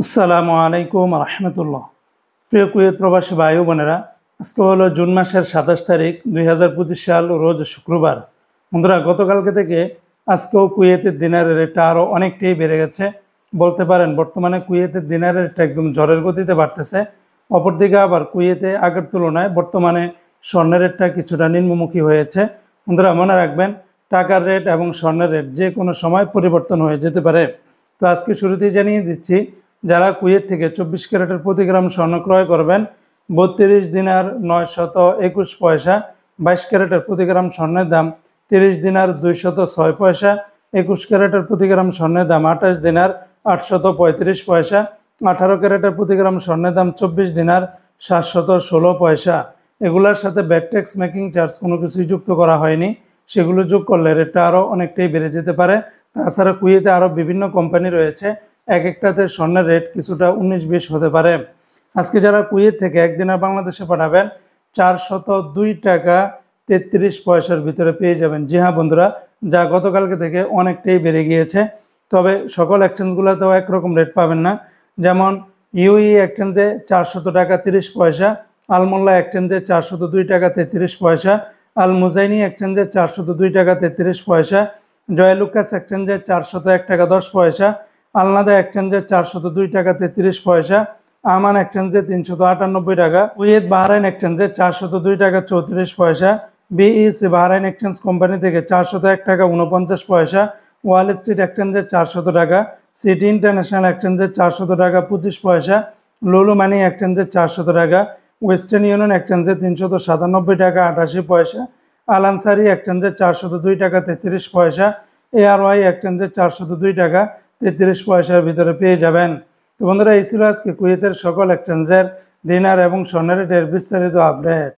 আসসালামু আলাইকুম রহমতুল্লাহ। প্রিয় কুয়েত প্রবাসী ভাই ও বোনেরা, আজকে হলো জুন মাসের 27 তারিখ 2025 সাল, রোজ শুক্রবার। বন্ধুরা, গতকালকে থেকে আজকেও কুয়েতের দিনারের রেটটা আরও অনেকটাই বেড়ে গেছে বলতে পারেন। বর্তমানে কুয়েতের দিনারের রেটটা একদম ঝড়ের গতিতে বাড়তেছে। অপরদিকে আবার কুয়েতে আগের তুলনায় বর্তমানে স্বর্ণের রেটটা কিছুটা নিম্নমুখী হয়েছে। বন্ধুরা, মনে রাখবেন, টাকার রেট এবং স্বর্ণের রেট যে কোনো সময় পরিবর্তন হয়ে যেতে পারে। তো আজকে শুরুতেই জানিয়ে দিচ্ছি, যারা কুয়েত থেকে 24 ক্যারেটের প্রতি গ্রাম স্বর্ণ ক্রয় করবেন, 32 দিনার 921 পয়সা। 22 ক্যারেটের প্রতি গ্রাম স্বর্ণের দাম 30 দিনার 206 পয়সা। 21 ক্যারেটের প্রতি গ্রাম স্বর্ণের দাম 28 দিনার 835 পয়সা। 18 ক্যারেটের প্রতি গ্রাম স্বর্ণের দাম 24 দিনার 716 পয়সা। এগুলোর সাথে ব্যাক ট্যাক্স মেকিং চার্জ কোনো কিছুই যুক্ত করা হয়নি। সেগুলো যোগ করলে রেটটা আরও অনেকটাই বেড়ে যেতে পারে। তাছাড়া কুয়েতে আরও বিভিন্ন কোম্পানি রয়েছে, এক একটাতে স্বর্ণের রেট কিছুটা 19-20 হতে পারে। আজকে যারা কুয়েত থেকে একদিনের বাংলাদেশে পাঠাবেন, 402 টাকা 33 পয়সার ভিতরে পেয়ে যাবেন। জি হ্যাঁ বন্ধুরা, যা গতকালকে থেকে অনেকটাই বেড়ে গিয়েছে। তবে সকল এক্সচেঞ্জগুলোতেও একরকম রেট পাবেন না। যেমন ইউই এক্সচেঞ্জে 400 টাকা 30 পয়সা, আলমোল্লা এক্সচেঞ্জে 402 টাকা 33 পয়সা, আল মুজাইনি এক্সচেঞ্জে 402 টাকা 33 পয়সা, জয়লুকাস এক্সচেঞ্জে 401 টাকা 10 পয়সা, আলনাদা এক্সচেঞ্জে 402 টাকা 33 পয়সা, আমান এক্সচেঞ্জে 398 টাকা, কুয়েত বাহরাইন এক্সচেঞ্জে 402 টাকা 34 পয়সা, বিইসি বাহরাইন এক্সচেঞ্জ কোম্পানি থেকে 401 টাকা 49 পয়সা, ওয়াল স্ট্রিট এক্সচেঞ্জে 400 টাকা, সিটি ইন্টারন্যাশনাল এক্সচেঞ্জে 400 টাকা 25 পয়সা, লুলু মানি এক্সচেঞ্জে 400 টাকা, ওয়েস্টার্ন ইউনিয়ন এক্সচেঞ্জে 397 টাকা 88 পয়সা, আল আনসারি এক্সচেঞ্জে 402 টাকা 33 পয়সা, এআরওয়াই এক্সচেঞ্জে 402 টাকা 33 পয়সার ভিতরে পেয়ে যাবেন। তো বন্ধুরা, এই ছিল আজকে কুয়েতের সকল এক্সচেঞ্জের দিনার এবং স্বর্ণের রেটের বিস্তারিত আপডেট।